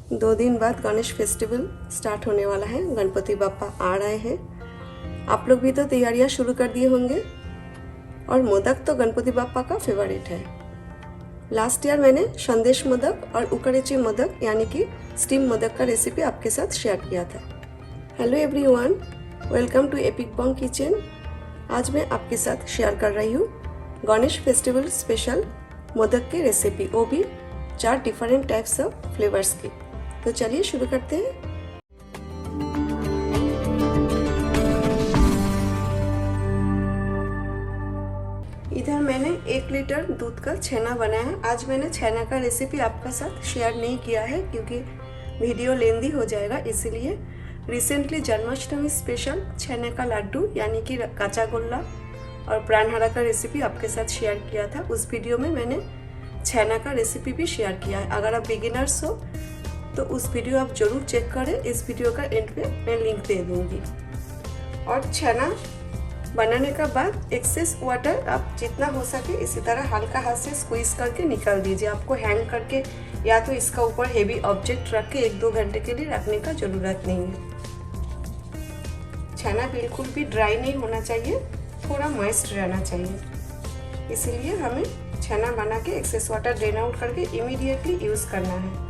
2 दिन बाद Ganesh festival start होने वाला है। गणपति बप्पा आ रहे हैं। आप लोग भी तो तैयारियां शुरू कर दिए होंगे। और मोदक तो गणपति बप्पा का फेवरेट है। लास्ट ईयर मैंने संदेश मोदक और उकड़ेची मोदक यानी कि स्टीम मोदक का रेसिपी आपके साथ शेयर किया था। Hello everyone, welcome to Epic Bong Kitchen. आज मैं आपके साथ शेयर कर रही हूँ गणेश फेस्टिवल स्पेशल मोदक की रेसिपी, वो भी 4 डिफरेंट टाइप्स ऑफ फ्लेवर्स की। तो चलिए शुरू करते हैं। इधर मैंने 1 लीटर दूध का छेना बनाया है। आज मैंने छेना का रेसिपी आपके साथ शेयर नहीं किया है क्योंकि वीडियो लेंदी हो जाएगा, इसीलिए रिसेंटली जन्माष्टमी स्पेशल छेने का लड्डू यानी कि काचा गोल्ला और प्राणहारा का रेसिपी आपके साथ शेयर किया था। उस वीडियो में मैंने छेना का रेसिपी भी शेयर किया है। अगर आप बिगिनर्स हो तो उस वीडियो आप जरूर चेक करें। इस वीडियो का एंड पे मैं लिंक दे दूंगी। और छेना बनाने का बाद एक्सेस वाटर आप जितना हो सके इसी तरह हल्का हाथ से स्क्वीज करके निकाल दीजिए। आपको हैंग करके या तो इसका ऊपर हेवी ऑब्जेक्ट रख के 1-2 घंटे के लिए रखने का जरूरत नहीं है। छेना बिल्कुल भी ड्राई नहीं होना चाहिए, थोड़ा मॉइस्ट रहना चाहिए। इसीलिए हमें छेना बना के एक्सेस वाटर ड्रेन आउट करके इमीडिएटली यूज करना है।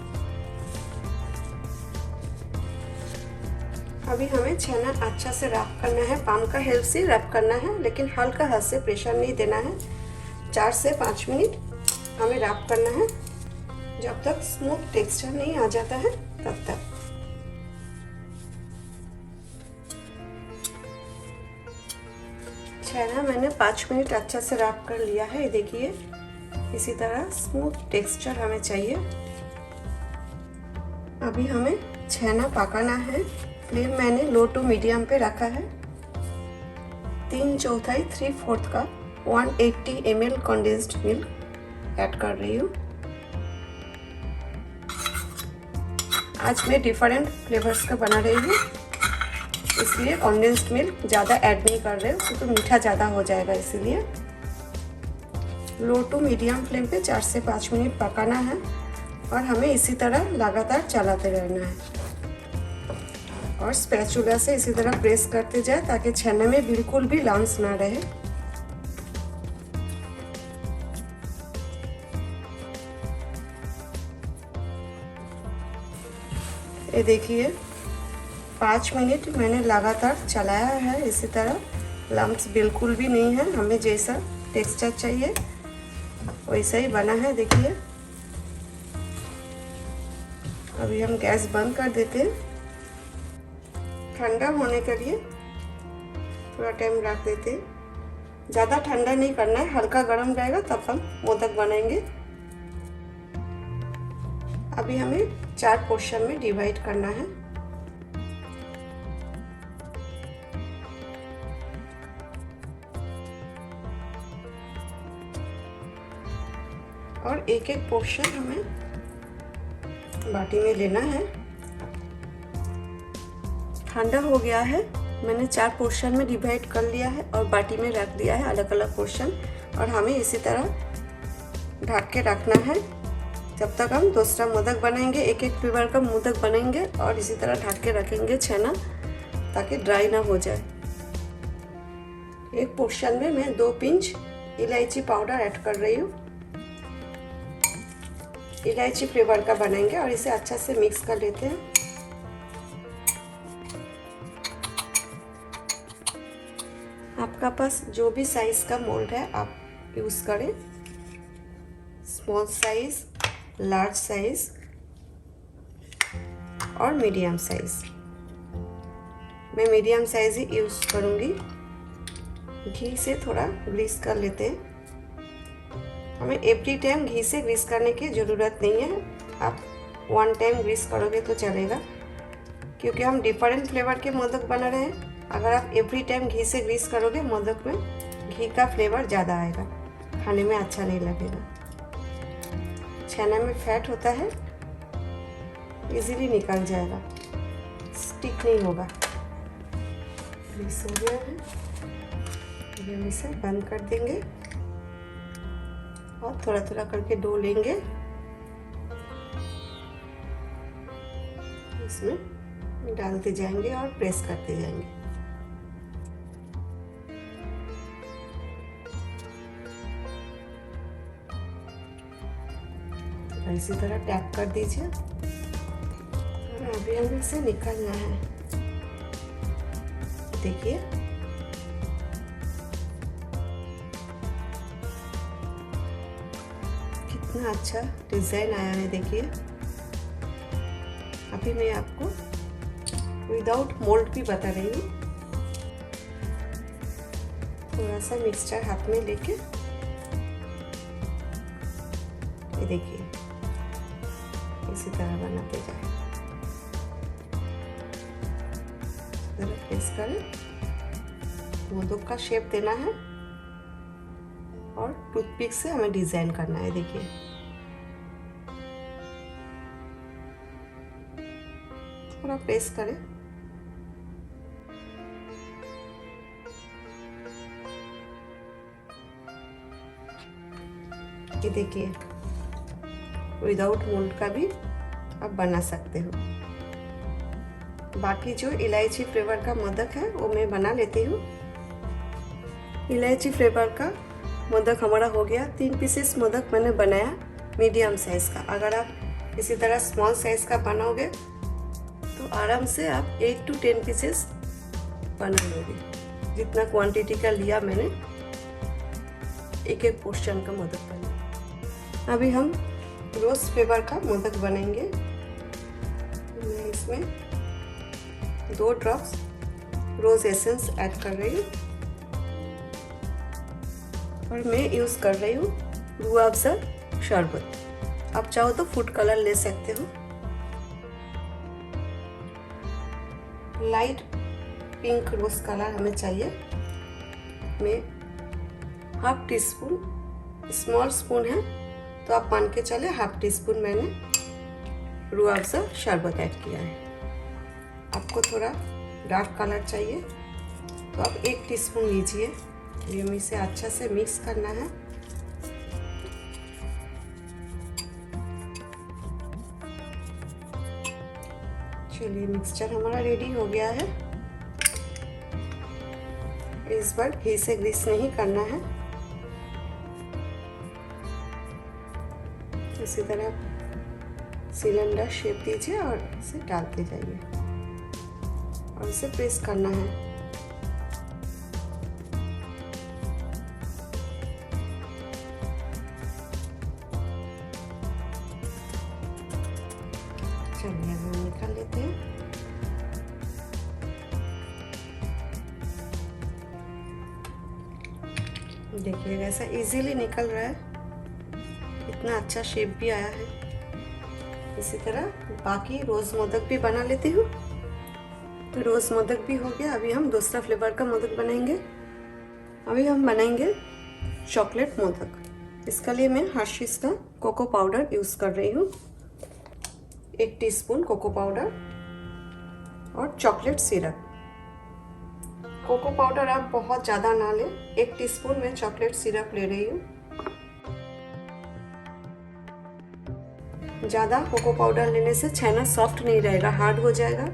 अभी हमें छेना अच्छा से रैप करना है, पाम का हेल्प से रैप करना है, लेकिन हल्का हाथ से प्रेशर नहीं देना है। 4 से 5 मिनट हमें रैप करना है, जब तक स्मूथ टेक्सचर नहीं आ जाता है तब तक। छेना मैंने 5 मिनट अच्छा से रैप कर लिया है। देखिए इसी तरह स्मूथ टेक्सचर हमें चाहिए। अभी हमें छेना पकाना है। फ्लेम मैंने लो टू मीडियम पे रखा है। 3/4 का 180 ml कंडेंस्ड मिल्क ऐड कर रही हूँ। आज मैं डिफरेंट फ्लेवर्स का बना रही हूँ, इसलिए कंडेंस्ड मिल्क ज़्यादा ऐड नहीं कर रहे हो क्योंकि मीठा ज़्यादा हो जाएगा। इसीलिए लो टू मीडियम फ्लेम पे 4 से 5 मिनट पकाना है और हमें इसी तरह लगातार चलाते रहना है और स्पैचुला से इसी तरह प्रेस करते जाए ताकि छेने में बिल्कुल भी लम्स ना रहे। ये देखिए 5 मिनट मैंने लगातार चलाया है। इसी तरह लम्स बिल्कुल भी नहीं है। हमें जैसा टेक्सचर चाहिए वैसा ही बना है। देखिए अभी हम गैस बंद कर देते हैं। ठंडा होने के लिए थोड़ा टाइम रख देते हैं। ज़्यादा ठंडा नहीं करना है, हल्का गर्म रहेगा तब हम मोदक बनाएंगे। अभी हमें 4 पोर्शन में डिवाइड करना है। और एक एक पोर्शन हमें बाटी में लेना है। ठंडा हो गया है, मैंने 4 पोर्शन में डिवाइड कर लिया है और बाटी में रख दिया है अलग अलग पोर्शन। और हमें इसी तरह ढक के रखना है जब तक हम दूसरा मोदक बनाएंगे। एक एक फ्लेवर का मोदक बनाएंगे और इसी तरह ढक के रखेंगे छेना ताकि ड्राई ना हो जाए। एक पोर्शन में मैं 2 पिंच इलायची पाउडर ऐड कर रही हूँ। इलायची फ्लेवर का बनाएंगे और इसे अच्छा से मिक्स कर लेते हैं। आपका पास जो भी साइज का मोल्ड है आप यूज करें, स्मॉल साइज, लार्ज साइज और मीडियम साइज। मैं मीडियम साइज ही यूज करूंगी। घी से थोड़ा ग्रीस कर लेते हैं। हमें एवरी टाइम घी से ग्रीस करने की ज़रूरत नहीं है। आप 1 टाइम ग्रीस करोगे तो चलेगा क्योंकि हम डिफरेंट फ्लेवर के मोदक बना रहे हैं। अगर आप एवरी टाइम घी से ग्रीस करोगे मोदक में घी का फ्लेवर ज़्यादा आएगा, खाने में अच्छा नहीं लगेगा। छेना में फैट होता है, इजीली निकल जाएगा, स्टिक नहीं होगा। ग्रीस हो गया है, हम इसे बंद कर देंगे और थोड़ा थोड़ा करके डो लेंगे। इसमें डालते जाएंगे और प्रेस करते जाएंगे। तो इसी तरह टैप कर दीजिए और अभी हमें इसे निकालना है। देखिए कितना अच्छा डिजाइन आया है। देखिए अभी मैं आपको विदाउट मोल्ड भी बता रही हूँ। थोड़ा सा मिक्सचर हाथ में लेके ये देखिए इसी तरह बनाते जाए। जरा प्रेस करें, मोदक का शेप देना है और टूथपिक से हमें डिजाइन करना है। देखिए थोड़ा प्रेस करें। ये देखिए विदाउट मोल्ड का भी आप बना सकते हो। बाकी जो इलायची फ्लेवर का मोदक है वो मैं बना लेती हूँ। इलायची फ्लेवर का मोदक हमारा हो गया। 3 पीसेस मोदक मैंने बनाया मीडियम साइज का। अगर आप इसी तरह स्मॉल साइज का बनाओगे तो आराम से आप 8 to 10 पीसेस बना लोगे। जितना क्वांटिटी का लिया मैंने, एक एक पोर्शन का मोदक बना। अभी हम रोज फ्लेवर का मोदक बनाएंगे। मैं इसमें 2 ड्रॉप्स रोज एसेंस ऐड कर रही हूँ और मैं यूज़ कर रही हूँ रूह अफ़ज़ा शरबत। आप चाहो तो फूड कलर ले सकते हो। लाइट पिंक रोज कलर हमें चाहिए। मैं half tea spoon, small spoon है तो आप मान के चले हाफ टी स्पून मैंने रूह अफ़ज़ा शरबत ऐड किया है। आपको थोड़ा डार्क कलर चाहिए तो आप 1 टीस्पून लीजिए। ये हमें इसे अच्छा से मिक्स करना है। चलिए मिक्सचर हमारा रेडी हो गया है। इस बार घी से ग्रीस नहीं करना है। इसी तरह सिलेंडर शेप दीजिए और इसे डालते जाइए और इसे प्रेस करना है। चलिए हम निकाल लेते हैं। देखिए कैसा इजीली निकल रहा है, इतना अच्छा शेप भी आया है। इसी तरह बाकी रोज मोदक भी बना लेती हूँ। तो रोज मोदक भी हो गया। अभी हम दूसरा फ्लेवर का मोदक बनाएंगे। अभी हम बनाएंगे चॉकलेट मोदक। इसके लिए मैं हर्शीज़ का कोको पाउडर यूज़ कर रही हूँ। 1 टीस्पून कोको पाउडर और चॉकलेट सिरप। कोको पाउडर आप बहुत ज़्यादा ना लें। 1 टीस्पून मैं चॉकलेट सिरप ले रही हूँ। ज़्यादा कोको पाउडर लेने से छेना सॉफ्ट नहीं रहेगा, हार्ड हो जाएगा।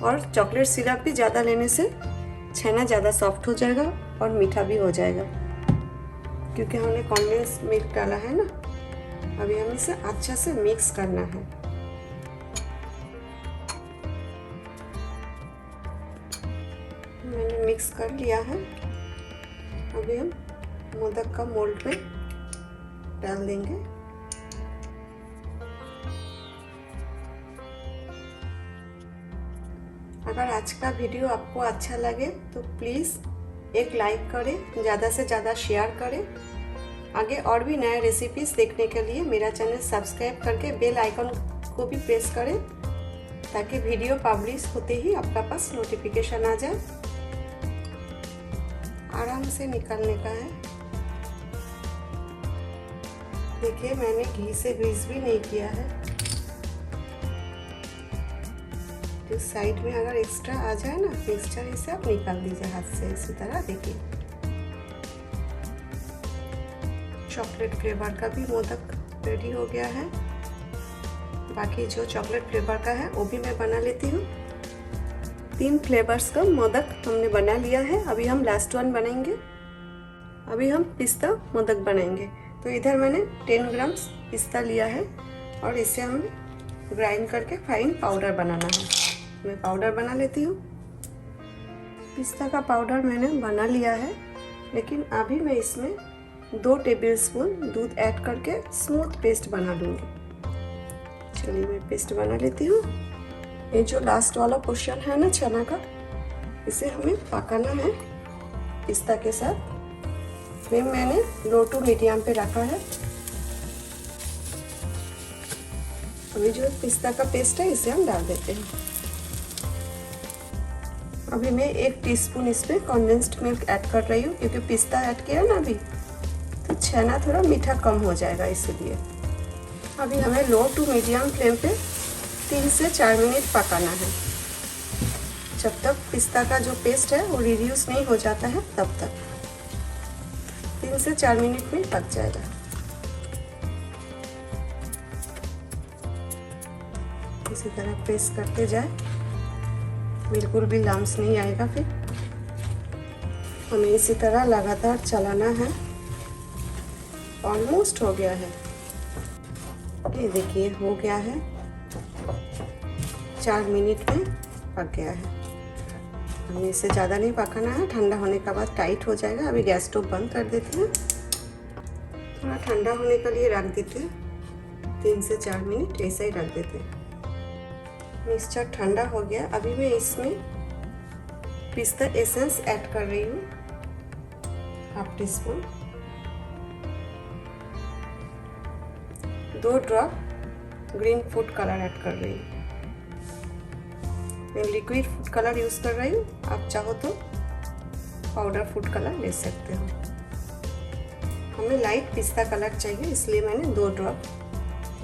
और चॉकलेट सिरप भी ज़्यादा लेने से छेना ज़्यादा सॉफ्ट हो जाएगा और मीठा भी हो जाएगा, क्योंकि हमने कॉन्डेंस मिल्क डाला है ना। अभी हमें इसे अच्छा से मिक्स करना है। मैंने मिक्स कर लिया है। अभी हम मोदक का मोल्ड में डाल देंगे। अगर आज का वीडियो आपको अच्छा लगे तो प्लीज़ एक लाइक करें, ज़्यादा से ज़्यादा शेयर करें। आगे और भी नए रेसिपीज़ देखने के लिए मेरा चैनल सब्सक्राइब करके बेल आइकन को भी प्रेस करें, ताकि वीडियो पब्लिश होते ही आपका पास नोटिफिकेशन आ जाए। आराम से निकालने का है। देखिए मैंने घी से ग्रीस भी नहीं किया है। तो साइड में अगर एक्स्ट्रा आ जाए ना मिक्सचर, इसे आप निकाल दीजिए हाथ से। इसी तरह देखिए चॉकलेट फ्लेवर का भी मोदक रेडी हो गया है। बाकी जो चॉकलेट फ्लेवर का है वो भी मैं बना लेती हूँ। 3 फ्लेवर्स का मोदक हमने बना लिया है। अभी हम लास्ट वन बनाएंगे। अभी हम पिस्ता मोदक बनाएंगे। तो इधर मैंने 10 ग्राम पिस्ता लिया है और इसे हम ग्राइंड करके फाइन पाउडर बनाना है। मैं पाउडर बना लेती हूँ। पिस्ता का पाउडर मैंने बना लिया है, लेकिन अभी मैं इसमें 2 टेबलस्पून दूध ऐड करके स्मूथ पेस्ट बना लूँगी। चलिए मैं पेस्ट बना लेती हूँ। ये जो लास्ट वाला पोर्शन है ना चना का, इसे हमें पकाना है पिस्ता के साथ। फ्लेम मैंने लो टू मीडियम पे रखा है। अभी जो पिस्ता का पेस्ट है इसे हम डाल देते हैं। अभी मैं 1 टीस्पून इसमें कंडेंस्ड मिल्क ऐड कर रही हूँ, क्योंकि पिस्ता ऐड किया ना अभी, तो छेना थोड़ा मीठा कम हो जाएगा, इसलिए। अभी हमें लो टू मीडियम फ्लेम पे 3 से 4 मिनट पकाना है। जब तक पिस्ता का जो पेस्ट है वो रिड्यूस नहीं हो जाता है तब तक। 3 से 4 मिनट में पक जाएगा। इसी तरह प्रेस करते जाए, बिल्कुल भी लम्स नहीं आएगा। फिर हमें इसी तरह लगातार चलाना है। ऑलमोस्ट हो गया है, ये देखिए हो गया है। 4 मिनट में पक गया है। हमें इसे ज़्यादा नहीं पकाना है, ठंडा होने के बाद टाइट हो जाएगा। अभी गैस स्टोव बंद कर देते हैं, थोड़ा ठंडा होने के लिए रख देते हैं। 3 से 4 मिनट ऐसा ही रख देते हैं। मिक्सचर ठंडा हो गया। अभी मैं इसमें पिस्ता एसेंस ऐड कर रही हूँ, 1/2 teaspoon. 2 drop green food colour add कर रही हूँ। मैं लिक्विड फूड कलर यूज़ कर रही हूँ, आप चाहो तो पाउडर फूड कलर ले सकते हो। हमें लाइट पिस्ता कलर चाहिए, इसलिए मैंने 2 ड्रॉप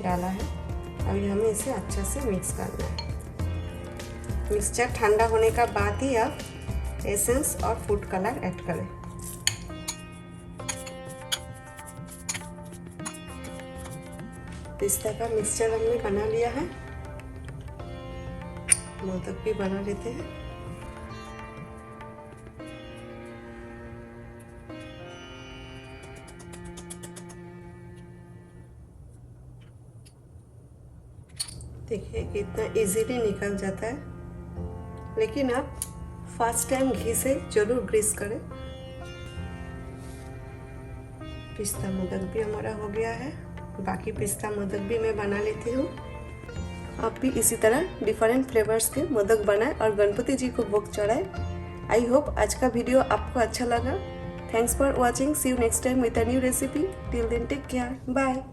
डाला है। अभी हमें इसे अच्छे से मिक्स करना है। मिक्सचर ठंडा होने का बाद ही आप एसेंस और फूड कलर ऐड करें। पिस्ता का मिक्सचर हमने बना लिया है। मोदक भी बना लेते हैं। देखिए कितना इजीली निकल जाता है, लेकिन आप फर्स्ट टाइम घी से जरूर ग्रीस करें। पिस्ता मोदक भी हमारा हो गया है। बाकी पिस्ता मोदक भी मैं बना लेती हूँ। आप भी इसी तरह डिफरेंट फ्लेवर्स के मोदक बनाएं और गणपति जी को भोग चढ़ाएं। आई होप आज का वीडियो आपको अच्छा लगा। Thanks for watching. See you next time with a new recipe. Till then take care. Bye.